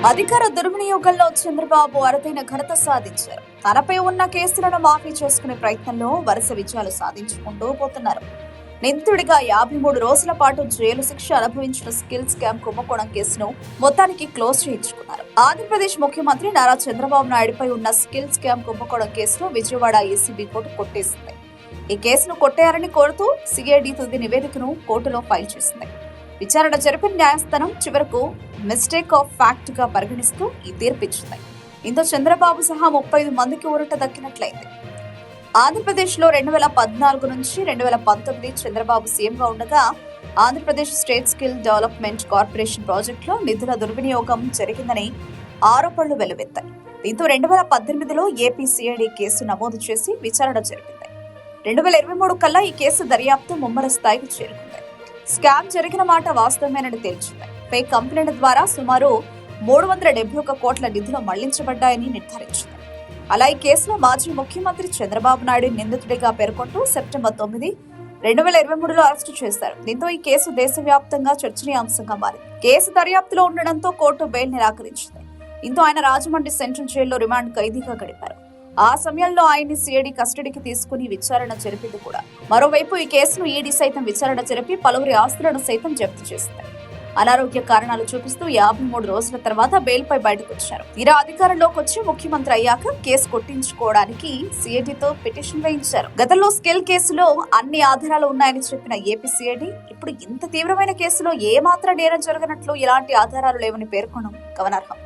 అధికార దుర్వినియోగంలో చంద్రబాబు అరుదైన ఘనత సాధించారు. తనపై ఉన్న కేసులను మాఫీ చేసుకునే ప్రయత్నంలో వరుస విజయాలు సాధించుకుంటూ పోతున్నారు. నిందితుడిగా 53 రోజుల పాటు జైలు శిక్ష అనుభవించిన స్కిల్ స్కామ్ కుంభకోణం కేసును మొత్తానికి క్లోజ్ చేయించుకున్నారు. ఆంధ్రప్రదేశ్ ముఖ్యమంత్రి నారా చంద్రబాబు నాయుడుపై ఉన్న స్కిల్ స్కామ్ కుంభకోణం కేసును విజయవాడ ఏసీబీ కోర్టు కొట్టేసింది. ఈ కేసును కొట్టేయాలని కోరుతూ సిఐడి తుది నివేదికను కోర్టులో ఫైల్ చేసింది. విచారణ జరిపిన న్యాయస్థానం చివరకు మిస్టేక్ ఆఫ్ ఫ్యాక్ట్ గా పరిగణిస్తూ ఈ తీర్పిచ్చింది. ఇందులో చంద్రబాబు సహా 35 మందికి ఊరట దక్కినట్లయింది. ఆంధ్రప్రదేశ్ లో 2014 నుంచి 2019 చంద్రబాబు సీఎంగా ఉండగా Andhra Pradesh state skill development corporation ప్రాజెక్టులో నిధుల దుర్వినియోగం జరిగిందని ఆరోపణలు వెలువెత్తాయి. దీంతో 2018లో ఏపీ సిఐడి కేసు నమోదు చేసి విచారణ జరిపింది. 2023 కల్లా ఈ కేసు దర్యాప్తు ముమ్మర స్థాయికి చేరుకుంది. స్కామ్ జరిగిన మాట వాస్తవమేనని తేల్చింది. ఫేక్ కంప్లైంట్ ద్వారా సుమారు 371 కోట్ల నిధులు మళ్లించబడ్డాయని నిర్ధారించింది. అలా ఈ కేసులో మాజీ ముఖ్యమంత్రి చంద్రబాబు నాయుడు నిందితుడిగా పేర్కొంటూ సెప్టెంబర్ 9, 2023లో అరెస్టు చేశారు. దీంతో ఈ కేసు దేశవ్యాప్తంగా చర్చనీయాంశంగా మారింది. కేసు దర్యాప్తులో ఉండడంతో కోర్టు బెయిల్ నిరాకరించింది. దీంతో ఆయన రాజమండ్రి సెంట్రల్ జైల్లో రిమాండ్ ఖైదీగా గడిపారు. ఆ సమయంలో ఆయన్ని సిఐడి కస్టడీకి తీసుకుని విచారణ జరిపింది కూడా. మరోవైపు ఈ కేసును ఈడీ సైతం విచారణ జరిపి పలువురి ఆస్తులను సైతం జప్తు చేసింది. అనారోగ్య కారణాలు చూపిస్తూ 53 రోజుల తర్వాత బెయిల్పై బయటకు వచ్చారు. తీరా అధికారంలోకి వచ్చి ముఖ్యమంత్రి అయ్యాక కేసు కొట్టించుకోవడానికి సిఐడితో పిటిషన్ వేయించారు. గతంలో స్కిల్ కేసులో అన్ని ఆధారాలు ఉన్నాయని చెప్పిన ఏపీ సిఐడి ఇప్పుడు ఇంత తీవ్రమైన కేసులో ఏమాత్రం నేరం జరగనట్లు ఎలాంటి ఆధారాలు లేవని పేర్కొనడం గమనార్హం.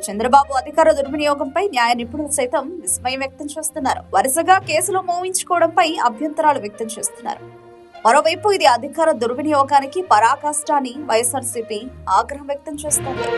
చంద్రబాబు అధికార దుర్వినియోగంపై న్యాయ నిపుణులు సైతం విస్మయం వ్యక్తం చేస్తున్నారు. వరుసగా కేసులు మోయించుకోవడంపై అభ్యంతరాలు వ్యక్తం చేస్తున్నారు. మరోవైపు ఇది అధికార దుర్వినియోగానికి పరాకాష్ట అని వైఎస్ఆర్సీపీ ఆగ్రహం వ్యక్తం చేస్తోంది.